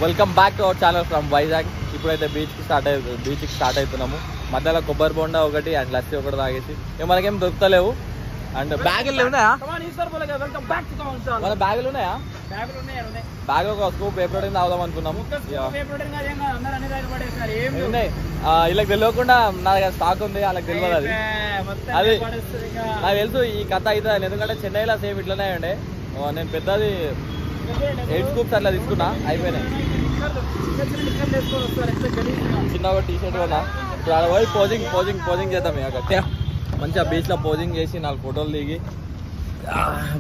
Welcome back to our channel from Vizag. ఇప్పుడైతే బీచ్కి start అవుతున్నాము. మధ్యలో కొబ్బరి బొండా ఒకటి అండ్ లస్సీ ఒకటి తాగేసి మనకేం దొరుకుతలేవు. అండ్ బ్యాగులు ఉన్నాయా? మన బ్యాగులు ఉన్నాయా? బ్యాగ్ ఒక స్కూప్ వే ప్రోటీన్ తాగుదాం అనుకున్నాము. వీళ్ళకి తెలియకుండా నా దగ్గర స్టాక్ ఉంది, వాళ్ళకి తెలియదు. అది నాకు తెలుసు ఈ కథ అవుతుంది. ఎందుకంటే చెన్నైలో సేమ్ ఇట్లనే ఉండే. నేను పెద్దది 8 స్కూప్స్ అట్లా తీసుకున్నా, అయిపోయినాయి. చిన్న ఒక టీ షర్ట్ కొన్నా. ఇప్పుడు అలా పోయి పోజింగ్ చేద్దాం. ఇక మంచిగా బీచ్లో పోజింగ్ చేసి 4 ఫోటోలు దిగి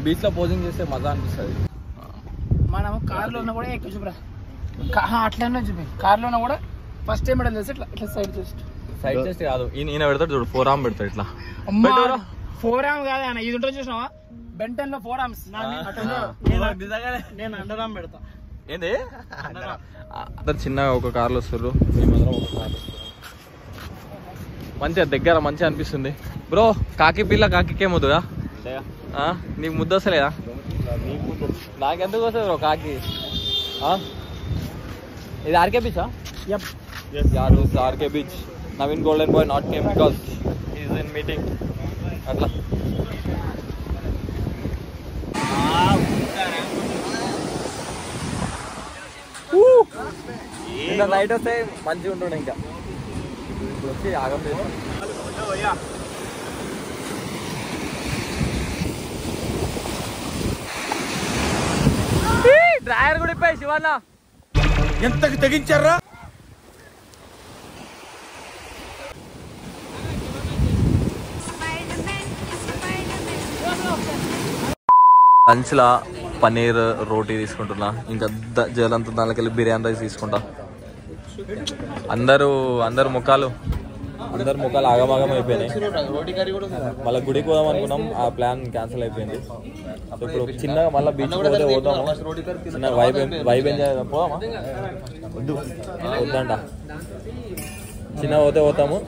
బీచ్లో పోజింగ్ చేస్తే మజా అనిపిస్తుంది. మనం కార్లో ఉన్నా కూడా ఎక్కువ చూపరా, అట్లనే చూపి. కార్లో ఉన్నా కూడా ఫస్ట్ టైం పెడతాం తెలుసు. ఇట్లా సైడ్ చెస్ట్ కాదు, ఈయన పెడతాడు చూడు, 4 ఆర్మ్ పెడతాడు. ఇట్లా 4 ఆర్మ్ కాదు అన్న, ఇది ఉంటుంది చూసినావా బెంటన్ లో 4 ఆర్మ్స్. నేను అండర్ ఆర్మ్ పెడతా. ఏంది అందరు చిన్నగా ఒక కార్లో వస్తారు, మేమందరం ఒక కార్లో వస్తారు. మంచిగా దగ్గర మంచిగా అనిపిస్తుంది. బ్రో కాకి పిల్ల కాకికే ముద్దుగా నీకు ముద్దు వస్తలేదా? నాకెందుకు వస్తుంది బ్రో కాకి? ఇది ఆర్కే బీచా? RK beach. Naveen golden boy not came because is in meeting. అట్లా ఇంకా నైట్ వస్తే మంచిగా ఉంటుండే. ఇంకా ఇప్పుడు వచ్చి ఆగం చేస్తాం. డ్రైవర్ కూడా ఇప్పాయి శివన్న. ఎంతకి తెగించారా? లంచ్లా పన్నీర్ రోటీ తీసుకుంటున్నా. ఇంకా జలంతా దానికెళ్ళి బిర్యానీ రైస్ తీసుకుంటా. అందరు ముఖాలు ఆగమాగం అయిపోయినాయి. మళ్ళీ గుడికి పోదాం అనుకున్నాం, ఆ ప్లాన్ క్యాన్సిల్ అయిపోయింది. ఇప్పుడు చిన్నగా మళ్ళీ బీచ్ పోతే పోతాము. చిన్న వైబ్ ఎంజాయ్ పోదామా? వద్దంట. చిన్నగా పోతే పోతాము.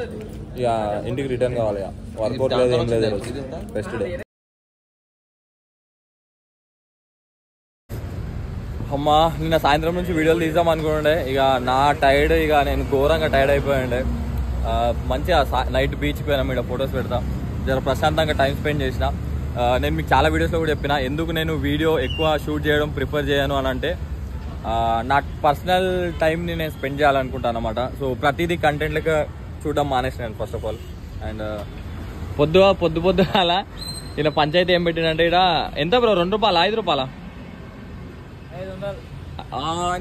ఇక ఇంటికి రిటర్న్ కావాలి. ఇక వర్కౌట్ లేదు, ఏం లేదు. Rest day. అమ్మా నిన్న సాయంత్రం నుంచి వీడియోలు తీద్దాం అనుకుంటుండే. ఇక నా టైర్డ్, ఇక నేను ఘోరంగా టైర్డ్ అయిపోయిండే. మంచిగా నైట్ బీచ్ పోయినా, ఇక్కడ ఫొటోస్ పెడతా. జర ప్రశాంతంగా టైం స్పెండ్ చేసిన. నేను మీకు చాలా వీడియోస్లో కూడా చెప్పిన ఎందుకు నేను వీడియో ఎక్కువ షూట్ చేయడం ప్రిఫర్ చేయను అని అంటే, నా పర్సనల్ టైంని నేను స్పెండ్ చేయాలనుకుంటాను అనమాట. సో ప్రతిదీ కంటెంట్ లెక్క చూడడం మానేసినాను ఫస్ట్ ఆఫ్ ఆల్. అండ్ పొద్దు అలా ఇలా పంచాయతీ ఏం పెట్టినంటే, ఇక్కడ ఎంత బ్రో, 2 రూపాయలా 5 రూపాయలా? 500.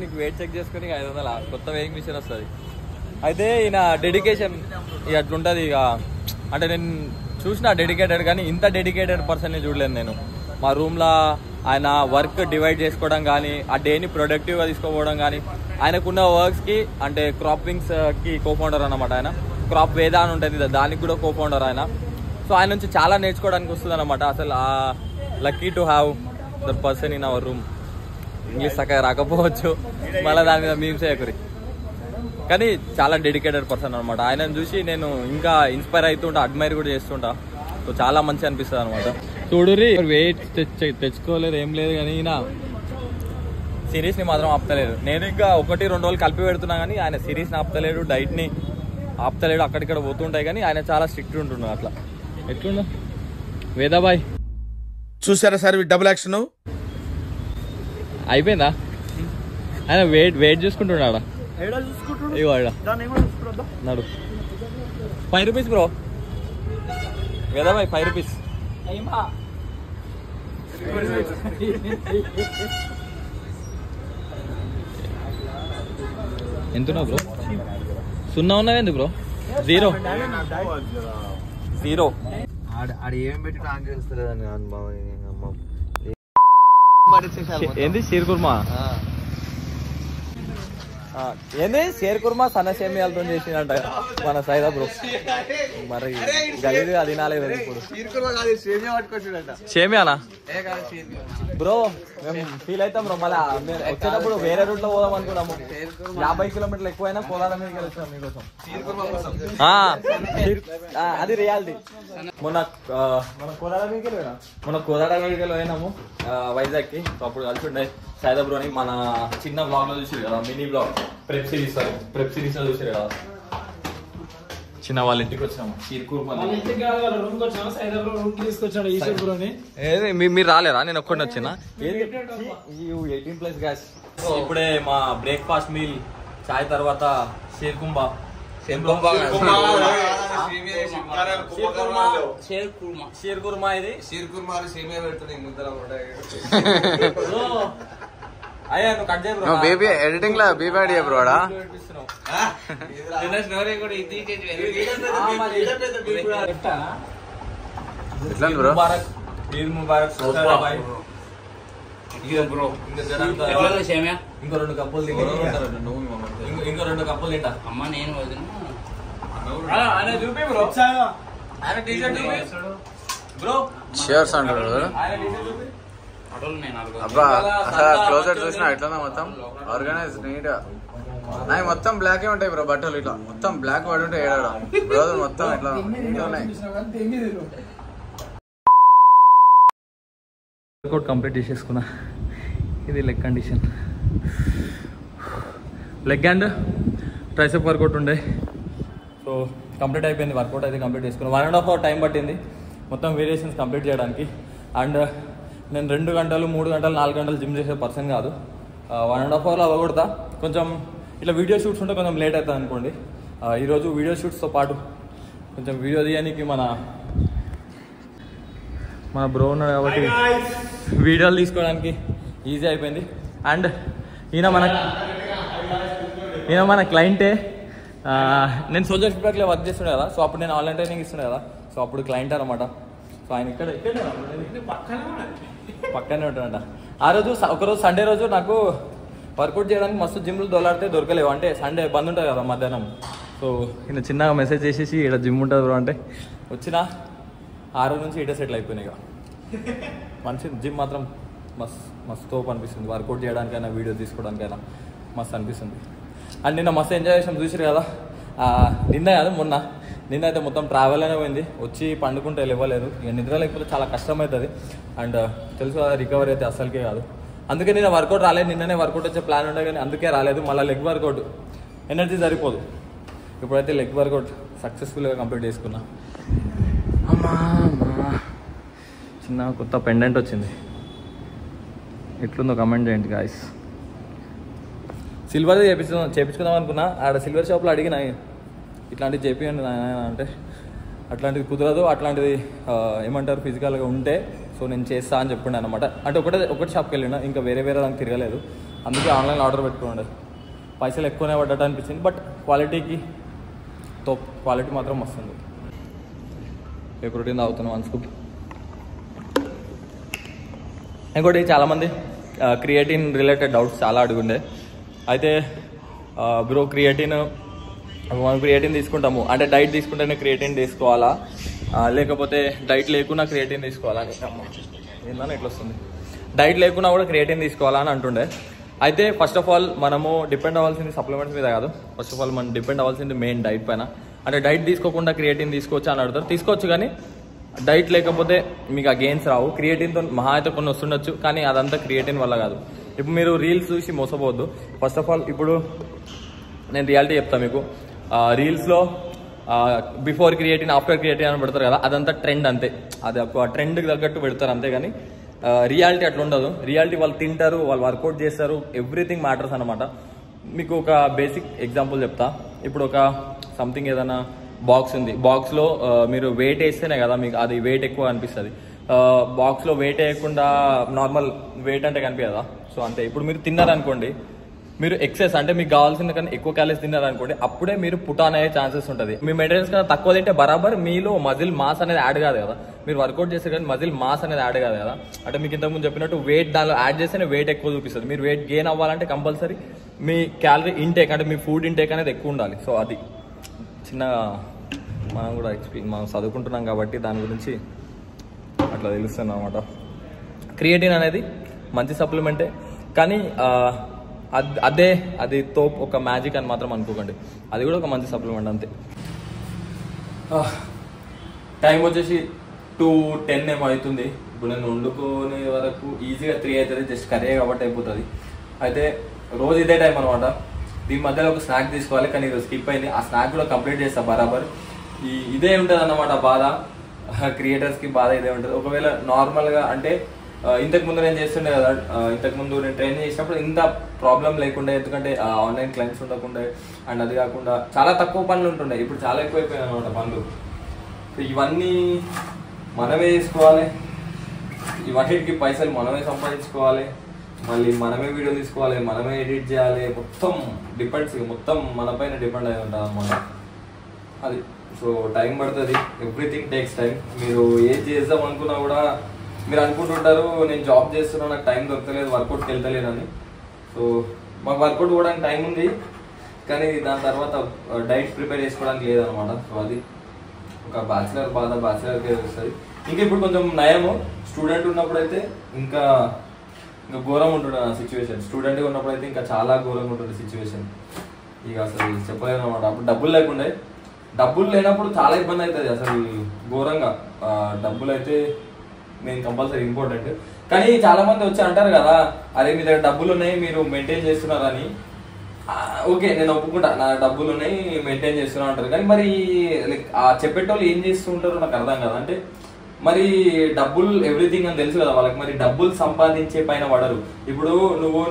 నీకు వెయిట్ చెక్ చేసుకుని 500 కొత్త వెయింగ్ మిషన్ వస్తుంది. అయితే ఈయన డెడికేషన్ ఇక అట్లుంటుంది. ఇక అంటే నేను చూసిన డెడికేటెడ్, కానీ ఇంత డెడికేటెడ్ పర్సన్ని చూడలేను నేను. మా రూమ్లో ఆయన వర్క్ డివైడ్ చేసుకోవడం కానీ, ఆ డేని ప్రొడక్టివ్గా తీసుకోవడం కానీ, ఆయనకున్న వర్క్స్కి అంటే క్రాపింగ్స్కి కో-ఫౌండర్ అనమాట. ఆయన క్రాప్ వేద అని ఉంటుంది, దానికి కూడా కో-ఫౌండర్ ఆయన. సో ఆయన నుంచి చాలా నేర్చుకోవడానికి వస్తుంది అనమాట. అసలు lucky to have that person in our room. English చక్కగా రాకపోవచ్చు, మళ్ళీ దాని మీద మీమ్స్ చేయకూరి, కానీ చాలా డెడికేటెడ్ పర్సన్ అనమాట. ఆయనను చూసి నేను ఇంకా ఇన్స్పైర్ అవుతుంటా, అడ్మైర్ కూడా చేస్తుంటా. సో చాలా మంచి అనిపిస్తుంది అనమాట. చూడురి, వెయిట్ తెచ్చుకోలేదు ఏం లేదు, కానీ ఈయన సిరీస్ని మాత్రం ఆపుతలేదు. నేను ఇంకా 1-2 రోజులు కలిపి పెడుతున్నా, కానీ ఆయన సిరీస్ని ఆపుతలేడు, డైట్ని ఆపుతలేడు. అక్కడిక్కడ పోతుంటాయి, కానీ ఆయన చాలా స్ట్రిక్ట్ ఉంటున్నాడు. అట్లా ఎట్లుండ వేదాబాయ్ చూసారా సార్ డబుల్ యాక్షన్ అయిపోయిందా? ఆయన వెయిట్ చూసుకుంటున్నాడా? నడు 5 రూపీస్ బ్రో. వేదాబాయ్ 5 రూపీస్. ఎంతున్నా బ్రో? 0 ఉన్నది ఎందుకు బ్రో? 0 ఏం పెట్టి ఏంది షీర్ కుర్మా? ఏంది షేర్ కుర్మా సన్న సేమియాలతో చేసినట్ట మన సైదా బ్రో. మరి గలీది అది నాలేదు ఇప్పుడు. సేమియానా బ్రో? మేము ఫీల్ అవుతాం బ్రో. మళ్ళీ వచ్చేటప్పుడు వేరే రూట్ లో పోదాం అనుకున్నాము. 50 కిలోమీటర్లు ఎక్కువైనా కోలాడ మీదకి వచ్చాం మీకోసం. అది రియాలిటీ. మొన్న కోలాడ మీదకి పోయినాము వైజాగ్ కి. అప్పుడు కలిసి ఉండే సాయిదా బ్రోని మన చిన్న బ్లాగ్ లో చూసారు కదా, మినీ బ్లాగ్ ప్రెప్ సిరీస్ లో చూసారు కదా. చిన్న వాళ్ళ ఇంటికి వచ్చాము మీరు రాలేరా? నేను ఒక్కడిని వచ్చినా. 18+ గ్యాస్. ఇప్పుడే మా బ్రేక్ఫాస్ట్ మీల్ చాయ్ తర్వాత షేర్ కుర్మా ఇది. అయ్యా నువ్వు కట్ చేయ బ్రో. బేబీ ఎడిటింగ్ లా బేబీ ఐడియా బ్రోడా. ఎట్లా బ్రో? ఇంకో 2 కప్పులు తింటా. ఇంకో 2 కప్పులు తింటా. అమ్మ నేను చూపి బ్రో. ఆయన టీషర్ట్ చూపి బ్రో. షేర్స్ అంటారు అబ్బా. అసలు క్లోజర్ చూసినా ఎట్లా మొత్తం ఆర్గనైజ్ నీట్. నాకు మొత్తం బ్లాక్ ఉంటాయి బ్రో బట్టలు. ఇట్లా మొత్తం బ్లాక్ పడి ఉంటాయి ఏడాడ బ్రో. మొత్తం ఎట్లా ఉన్నాయి. వర్కౌట్ కంప్లీట్ చేసేసుకున్నా. ఇది leg condition. Leg and tricep workout ఉండే. సో కంప్లీట్ అయిపోయింది. వర్కౌట్ అయితే కంప్లీట్ చేసుకున్నాను. 1.5 hour టైం పట్టింది మొత్తం వేరియేషన్స్ కంప్లీట్ చేయడానికి. అండ్ నేను 2 గంటలు 3 గంటలు 4 గంటలు జిమ్ చేసే పర్సన్ కాదు. 1.5 hour అవ్వకూడదా. కొంచెం ఇట్లా వీడియో షూట్స్ ఉంటే కొంచెం లేట్ అవుతుంది అనుకోండి. ఈరోజు వీడియో షూట్స్తో పాటు కొంచెం వీడియో తీయడానికి మన బ్రో ఉన్నాడు కాబట్టి వీడియోలు తీసుకోవడానికి ఈజీ అయిపోయింది. అండ్ ఈయన మన క్లయింటే. నేను సోల్జర్ ఫీడ్బ్యాక్లో వర్క్ చేస్తుండే కదా. సో అప్పుడు నేను ఆన్లైన్ ట్రైనింగ్ ఇస్తుండే కదా. సో అప్పుడు క్లయింట్ అనమాట. సో ఆయన ఇక్కడ పక్కనే ఉంటాడంట. ఆ రోజు ఒకరోజు సండే రోజు నాకు వర్కౌట్ చేయడానికి మస్తు జిమ్లు దొలాడితే దొరకలేవు. అంటే సండే బంద్ ఉంటుంది కదా మధ్యాహ్నం. సో ఈయన చిన్నగా మెసేజ్ చేసేసి ఇక్కడ జిమ్ ఉంటుంది బ్రో అంటే వచ్చిన 6 నుంచి ఇటే సెటిల్ అయిపోయినాయి. ఇక మంచి జిమ్ మాత్రం మస్తు తోపు అనిపిస్తుంది. వర్కౌట్ చేయడానికైనా వీడియో తీసుకోవడానికైనా మస్తు అనిపిస్తుంది. అండ్ నిన్న మస్తు ఎంజాయ్ చేసాం చూసారు కదా. నిన్న కాదు నిన్న అయితే మొత్తం ట్రావెల్ అనే పోయింది. వచ్చి పండుకుంటే లేవలేదు. ఇక నిద్ర లేకపోతే చాలా కష్టమవుతుంది. అండ్ తెలుసు కదా రికవరీ అయితే అస్సలకే కాదు. అందుకే నేను వర్కౌట్ రాలేదు. నిన్ననే వర్కౌట్ వచ్చే ప్లాన్ ఉండే కానీ అందుకే రాలేదు. మళ్ళీ లెగ్ వర్కౌట్ ఎనర్జీ సరిపోదు. ఇప్పుడైతే లెగ్ వర్కౌట్ సక్సెస్ఫుల్గా కంప్లీట్ చేసుకున్నా. అమ్మా చిన్న కొత్త పెండెంట్ వచ్చింది. ఎట్లుందో కమెంట్ చేయండి గాయస్. సిల్వర్ది చేపించుకుందాం అనుకున్నా. ఆడ సిల్వర్ షాప్లో అడిగిన ఇట్లాంటివి చేపియండి అంటే అట్లాంటిది కుదరదు. అట్లాంటిది ఏమంటారు ఫిజికల్గా ఉంటే సో నేను చేస్తా అని చెప్పిండే అనమాట. అంటే ఒకటి షాప్కి వెళ్ళినా ఇంకా వేరే దానికి తిరగలేదు. అందుకే ఆన్లైన్లో ఆర్డర్ పెట్టుకోండి. పైసలు ఎక్కువనే పడ్డట్టు అనిపించింది. బట్ క్వాలిటీ మాత్రం వస్తుంది. ఏ ప్రోటీన్ తాగుతున్నాం 1 scoop. ఇంకోటి చాలామంది క్రియేటిన్ రిలేటెడ్ డౌట్స్ చాలా అడుగుండే. అయితే బ్రో మనం క్రియేటిన్ తీసుకుంటాము అంటే డైట్ తీసుకుంటేనే క్రియేటిన్ తీసుకోవాలా లేకపోతే డైట్ లేకున్నా క్రియేటిన్ తీసుకోవాలా అని ఏందని ఎట్లా వస్తుంది. డైట్ లేకున్నా కూడా క్రియేటిన్ తీసుకోవాలా అని అంటుండే. అయితే ఫస్ట్ ఆఫ్ ఆల్ మనము డిపెండ్ అవ్వాల్సింది సప్లిమెంట్స్ మీద కాదు. ఫస్ట్ ఆఫ్ ఆల్ మనం డిపెండ్ అవ్వాల్సింది మెయిన్ డైట్ పైన. అంటే డైట్ తీసుకోకుండా క్రియేటిన్ తీసుకోవచ్చు అని అడుగుతారు. తీసుకోవచ్చు కానీ డైట్ లేకపోతే మీకు ఆ గెయిన్స్ రావు. క్రియేటిన్తో మహా అయితే కొన్ని వస్తుండొచ్చు కానీ అదంతా క్రియేటిన్ వల్ల కాదు. ఇప్పుడు మీరు రీల్స్ చూసి మోసపోవద్దు. ఫస్ట్ ఆఫ్ ఆల్ ఇప్పుడు నేను రియాలిటీ చెప్తాను మీకు. రీల్స్లో బిఫోర్ క్రియేటిన్ ఆఫ్టర్ క్రియేటిన్ అని పెడతారు కదా, అదంతా ట్రెండ్ అంతే. అది ఒక ట్రెండ్కి తగ్గట్టు పెడతారు అంతే. కానీ రియాలిటీ అట్లా ఉండదు. రియాలిటీ వాళ్ళు తింటారు, వాళ్ళు వర్కౌట్ చేస్తారు, ఎవ్రీథింగ్ మ్యాటర్స్ అనమాట. మీకు ఒక బేసిక్ ఎగ్జాంపుల్ చెప్తా. ఇప్పుడు ఒక సంథింగ్ ఏదైనా బాక్స్ ఉంది. బాక్స్లో మీరు వెయిట్ వేస్తేనే కదా మీకు అది వెయిట్ ఎక్కువ అనిపిస్తుంది. బాక్స్లో వెయిట్ వేయకుండా నార్మల్ వెయిట్ అంటే కనిపించదా. సో అంతే. ఇప్పుడు మీరు తిన్నారనుకోండి, మీరు ఎక్సెస్ అంటే మీకు కావాల్సిన కన్నా ఎక్కువ క్యాలరీస్ తిన్నారనుకోండి, అప్పుడే మీరు పుటాన్ అయ్యే ఛాన్సెస్ ఉంటుంది. మీ మెయింటెనెన్స్ కన్నా తక్కువ తింటే బరాబర్ మీలో మజిల్ మాస్ అనేది యాడ్ కాదు కదా. మీరు వర్కౌట్ చేస్తే కానీ మజిల్ మాస్ అనేది యాడ్ కాదు కదా. అంటే మీకు ఇంతకుముందు చెప్పినట్టు వెయిట్ దానిలో యాడ్ చేస్తేనే వెయిట్ ఎక్కువ చూపిస్తుంది. మీరు వెయిట్ గెయిన్ అవ్వాలంటే కంపల్సరీ మీ క్యాలరీ ఇంటేక్ అంటే మీ ఫుడ్ ఇంటేక్ అనేది ఎక్కువ ఉండాలి. సో అది చిన్న మనం కూడా మనం చదువుకుంటున్నాం కాబట్టి దాని గురించి అట్లా తెలుస్తుంది అనమాట. క్రియేటిన్ అనేది మంచి సప్లిమెంటే కానీ అది తోపు ఒక మ్యాజిక్ అని మాత్రం అనుకోకండి. అది కూడా ఒక మంచి సప్లిమెంట్ అంతే. టైం వచ్చేసి 2:10 ఏమో అవుతుంది. ఇప్పుడు నేను వండుకునే వరకు ఈజీగా 3 అవుతుంది, జస్ట్ కర్రీ కాబట్టి అయిపోతుంది. అయితే రోజు ఇదే టైం అనమాట. దీని మధ్యలో ఒక స్నాక్ తీసుకోవాలి, కానీ ఇది స్కిప్ అయింది. ఆ స్నాక్ కూడా కంప్లీట్ చేస్తా బరాబర్. ఇదే ఉంటుంది అన్నమాట బాధ, క్రియేటర్స్కి బాధ ఇదే ఉంటుంది. ఒకవేళ నార్మల్గా అంటే ఇంతకుముందు నేను చేస్తుండే కదా, ఇంతకుముందు నేను ట్రైనింగ్ చేసినప్పుడు ఇంత ప్రాబ్లం లేకుండా, ఎందుకంటే ఆన్లైన్ క్లయింట్స్ ఉండకుండా, అండ్ అది కాకుండా చాలా తక్కువ పనులు ఉంటుండే. ఇప్పుడు చాలా ఎక్కువైపోయాయి అనమాట పనులు. ఇవన్నీ మనమే తీసుకోవాలి, ఇవన్నిటికి పైసలు మనమే సంపాదించుకోవాలి, మళ్ళీ మనమే వీడియో తీసుకోవాలి, మనమే ఎడిట్ చేయాలి. మొత్తం డిపెండ్స్, మొత్తం మన పైన డిపెండ్ అయి ఉంటుంది అనమాట అది. సో టైం పడుతుంది, ఎవ్రీథింగ్ టేక్స్ టైం. మీరు ఏది చేద్దాం అనుకున్నా కూడా మీరు అనుకుంటుంటారు నేను జాబ్ చేస్తున్నా, నాకు టైం దొరకలేదు, వర్కౌట్కి వెళ్తలేనని. సో మాకు వర్కౌట్ పోవడానికి టైం ఉంది, కానీ దాని తర్వాత డైట్ ప్రిపేర్ చేసుకోవడానికి లేదనమాట. సో అది ఒక బ్యాచిలర్ బాధ, బ్యాచిలర్కే వస్తుంది. ఇంకా ఇప్పుడు కొంచెం నయము, స్టూడెంట్ ఉన్నప్పుడు అయితే ఇంకా ఘోరం ఉంటుండే నా సిచ్యువేషన్. స్టూడెంట్గా ఉన్నప్పుడు అయితే ఇంకా చాలా ఘోరంగా ఉంటుంది సిచ్యువేషన్. ఇక అసలు చెప్పలేను అనమాట. అప్పుడు డబ్బులు లేకుండే, డబ్బులు లేనప్పుడు చాలా ఇబ్బంది అవుతుంది అసలు ఘోరంగా. డబ్బులు అయితే మెయిన్ కంపల్సరీ ఇంపార్టెంట్. కానీ చాలా మంది వచ్చి అంటారు కదా, అరే మీ దగ్గర డబ్బులు ఉన్నాయి మీరు మెయింటైన్ చేస్తున్నారని. ఓకే, నేను ఒప్పుకుంటా, నా డబ్బులు ఉన్నాయి మెయింటైన్ చేస్తున్నా అంటారు. కానీ మరి లైక్ చెప్పేటోళ్ళు ఏం చేస్తూ ఉంటారో నాకు అర్థం కదా. అంటే మరి డబ్బులు ఎవ్రీథింగ్ అని తెలుసు కదా వాళ్ళకి, మరి డబ్బులు సంపాదించే పైన పడరు. ఇప్పుడు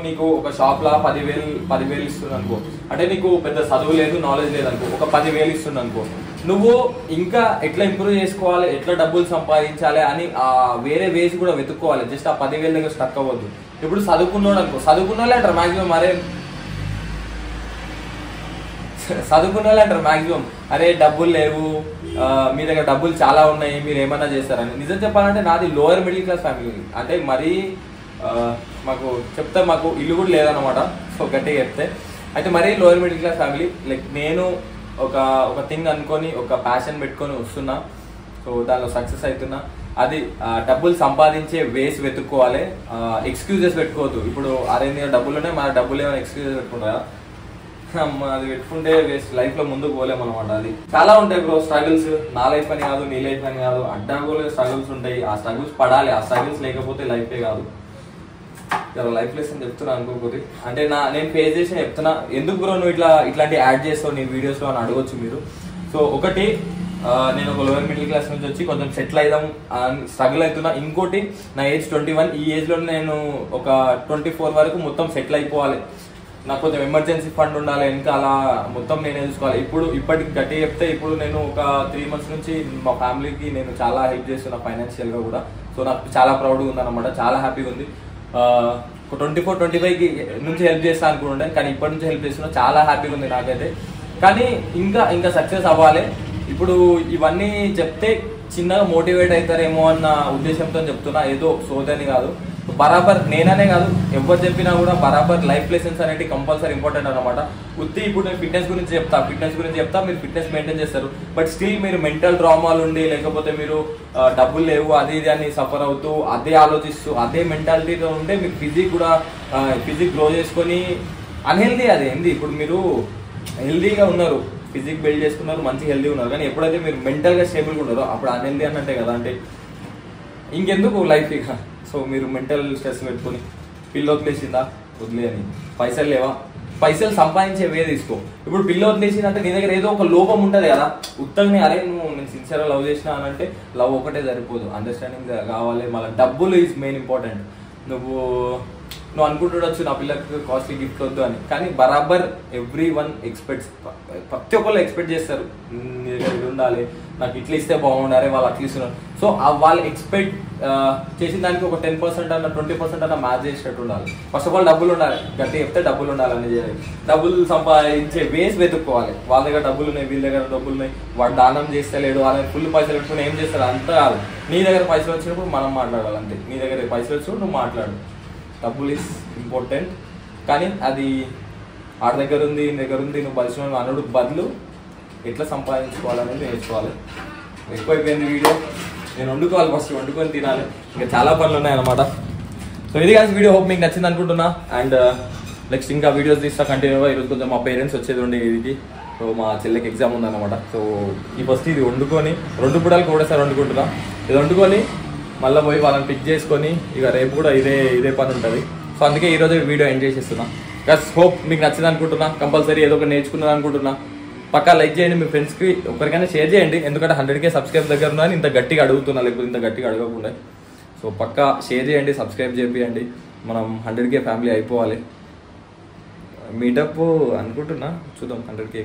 నీకు ఒక షాప్లో 10,000 ఇస్తుంది అనుకో, అంటే నీకు పెద్ద చదువు లేదు, నాలెడ్జ్ లేదు అనుకో, ఒక 10,000 ఇస్తుంది అనుకో, నువ్వు ఇంకా ఎట్లా ఇంప్రూవ్ చేసుకోవాలి, ఎట్లా డబ్బులు సంపాదించాలి అని వేరే వేసి కూడా వెతుక్కోవాలి. జస్ట్ ఆ 10,000 దగ్గర స్టక్ అవ్వద్దు. ఇప్పుడు చదువుకున్నాడు అనుకో, చదువుకున్న వాళ్ళు అంటారు మాక్సిమం, అరే అరే డబ్బులు లేవు, మీ దగ్గర డబ్బులు చాలా ఉన్నాయి, మీరు ఏమన్నా చేస్తారని. నిజం చెప్పాలంటే నాది లోయర్ మిడిల్ క్లాస్ ఫ్యామిలీ. అంటే మరీ మాకు ఇల్లు కూడా లేదన్నమాట. సో గట్టిగా చెప్తే అయితే మరీ lower middle class family. Like నేను ఒక థింగ్ అనుకొని, ఒక ప్యాషన్ పెట్టుకొని వస్తున్నా. సో దానిలో సక్సెస్ అవుతున్నా. అది డబ్బులు సంపాదించే వేస్ వెతుక్కోవాలి, ఎక్స్క్యూజెస్ పెట్టుకోవద్దు. ఇప్పుడు అరే డబ్బులు ఉన్నాయి, మన డబ్బులు ఏమైనా ఎక్స్క్యూజెస్ పెట్టుకుంటారా? అది పెట్టుకుంటే వేస్ట్, లైఫ్ లో ముందుకు పోలేము అనమాట. అది చాలా ఉంటాయి బ్రో స్ట్రగుల్స్. నా లైఫ్ అని కాదు, నీ లైఫ్ అని కాదు, అడ్డాగోలే స్ట్రగుల్స్ ఉంటాయి. ఆ స్ట్రగుల్స్ పడాలి, ఆ స్ట్రగుల్స్ లేకపోతే లైఫే కాదు. లైఫ్ లెసన్ చెప్తున్నా అనుకోకపోతే, అంటే నేను ఫేస్ చేసిన చెప్తున్నా. ఎందుకు బ్రో నువ్వు ఇట్లాంటి యాడ్ చేస్తావు నీ వీడియోస్లో అని అడగొచ్చు మీరు. సో ఒకటి, నేను ఒక లోయర్ మిడిల్ క్లాస్ నుంచి వచ్చి కొంచెం సెటిల్ అయిదాం స్ట్రగుల్ అవుతున్నా. ఇంకోటి, నా ఏజ్ 21, ఈ ఏజ్లో నేను ఒక 24 వరకు మొత్తం సెటిల్ అయిపోవాలి. నాకు కొంచెం ఎమర్జెన్సీ ఫండ్ ఉండాలి, ఇంకా అలా మొత్తం నేనే చూసుకోవాలి. ఇప్పటికి గట్టి చెప్తే ఇప్పుడు నేను ఒక 3 months నుంచి మా ఫ్యామిలీకి నేను చాలా హెల్ప్ చేస్తున్నా ఫైనాన్షియల్గా కూడా. సో నాకు చాలా ప్రౌడ్గా ఉందన్నమాట, చాలా హ్యాపీగా ఉంది. 24-25 నుంచి హెల్ప్ చేస్తా అనుకుంటుండే, కానీ ఇప్పటి నుంచి హెల్ప్ చేస్తున్నా, చాలా హ్యాపీగా ఉంది నాకైతే. కానీ ఇంకా సక్సెస్ అవ్వాలి. ఇప్పుడు ఇవన్నీ చెప్తే చిన్నగా మోటివేట్ అవుతారేమో అన్న ఉద్దేశంతో చెప్తున్నా, ఏదో సోదని కాదు. బరాబర్ నేననే కాదు, ఎవరు చెప్పినా కూడా బరాబర్ లైఫ్ లెసన్స్ అనేవి కంపల్సరీ ఇంపార్టెంట్ అనమాట. ఇప్పుడు నేను ఫిట్నెస్ గురించి చెప్తా, మీరు ఫిట్నెస్ మెయింటైన్ చేస్తారు. బట్ స్టిల్ మీరు మెంటల్ డ్రామాలు ఉండి, లేకపోతే మీరు డబ్బులు లేవు అది ఇది అని సఫర్ అవుతూ, అదే ఆలోచిస్తూ, అదే మెంటాలిటీతో ఉంటే మీకు ఫిజిక్ గ్రో చేసుకొని అన్హెల్దీ అది ఏంది. ఇప్పుడు మీరు హెల్దీగా ఉన్నారు, ఫిజిక్ బిల్డ్ చేసుకున్నారు, మంచి హెల్దీ ఉన్నారు, కానీ ఎప్పుడైతే మీరు మెంటల్గా స్టేబుల్గా ఉన్నారో అప్పుడు అన్హెల్దీ అన్నట్టే కదా. అంటే ఇంకెందుకు లైఫ్ ఇక. సో మీరు మెంటల్ స్ట్రెస్ పెట్టుకుని పిల్లి వదిలేసిందా వదిలేయని, పైసలు లేవా, పైసలు సంపాదించే వే తీసుకో. ఇప్పుడు పిల్లి వదిలేసిందంటే నీ దగ్గర ఏదో ఒక లోపం ఉంటుంది కదా. ఉత్తగానే అరే నేను సిన్సియర్గా లవ్ చేసినా అని అంటే లవ్ ఒకటే సరిపోదు, అండర్స్టాండింగ్ కావాలి. మళ్ళీ డబ్బులు ఈజ్ మెయిన్ ఇంపార్టెంట్. నువ్వు అనుకుంటుండొచ్చు నా పిల్లకి కాస్ట్లీ గిఫ్ట్ వద్దు అని, కానీ బరాబర్ everyone ఎక్స్పెక్ట్స్, ప్రతి ఒక్కళ్ళు ఎక్స్పెక్ట్ చేస్తారు నీ దగ్గర ఇది ఉండాలి, నాకు ఇట్లా ఇస్తే బాగుండాలి, వాళ్ళు అట్లా ఇస్తున్నారు. సో వాళ్ళు ఎక్స్పెక్ట్ చేసిన దానికి ఒక 10% అన్న 20% అన్న మ్యాచ్ చేసేటట్టు ఉండాలి. ఫస్ట్ ఆఫ్ ఆల్ డబ్బులు ఉండాలి, గట్టి చెప్తే డబ్బులు ఉండాలని చేయాలి. డబ్బులు సంపాదించే వేస్ వెతుక్కోవాలి. వాళ్ళ దగ్గర డబ్బులు ఉన్నాయి, వీళ్ళ దగ్గర డబ్బులు ఉన్నాయి, వాడు దానం చేస్తలేడు, వాళ్ళని ఫుల్ పైసలు పెట్టుకుని ఏం చేస్తారు అంతా కాదు. నీ దగ్గర పైసలు వచ్చినప్పుడు మనం మాట్లాడాలి అంతే. నీ దగ్గర పైసలు వచ్చినప్పుడు నువ్వు మాట్లాడు. డబ్బులు ఈజ్ ఇంపార్టెంట్, కానీ అది ఆడ దగ్గర ఉంది, నీ దగ్గర ఉంది, నువ్వు పరిశ్రమ అనుడు బదులు ఎట్లా సంపాదించుకోవాలనేది నేర్చుకోవాలి. ఎక్కువైపోయింది వీడియో, నేను వండుకోవాలి, ఫస్ట్ వండుకొని తినాలి, ఇంకా చాలా పనులు ఉన్నాయన్నమాట. సో ఇది కాదు వీడియో, హోప్ మీకు నచ్చింది అనుకుంటున్నా. అండ్ నెక్స్ట్ ఇంకా వీడియోస్ తీస్తా కంటిన్యూగా. ఈరోజు కొంచెం మా పేరెంట్స్ వచ్చేది ఉండే ఇది. సో మా చెల్లెకి ఎగ్జామ్ ఉందన్నమాట. సో ఈ ఫస్ట్ ఇది వండుకొని 2 పూటలు కూడా సార్ వండుకుంటున్నా. ఇది వండుకొని మళ్ళీ పోయి వాళ్ళని పిక్ చేసుకొని ఇక రేపు కూడా ఇదే పని ఉంటుంది. సో అందుకే ఈరోజు వీడియో ఎండ్ చేసేస్తున్నా. గస్ హోప్ మీకు నచ్చింది అనుకుంటున్నా. కంపల్సరీ ఏదో ఒకటి నేర్చుకున్నాను అనుకుంటున్నా. పక్కా లైక్ చేయండి, మీ ఫ్రెండ్స్కి ఒకరికైనా షేర్ చేయండి. ఎందుకంటే 100K సబ్స్క్రైబ్ దగ్గర ఉన్నా ఇంత గట్టిగా అడుగుతున్నా, లేకపోతే ఇంత గట్టిగా అడగకుండా. సో పక్కా షేర్ చేయండి, సబ్స్క్రైబ్ చేయండి. మనం 100K ఫ్యామిలీ అయిపోవాలి. మీటప్ అనుకుంటున్నా, చూద్దాం 100Kకి.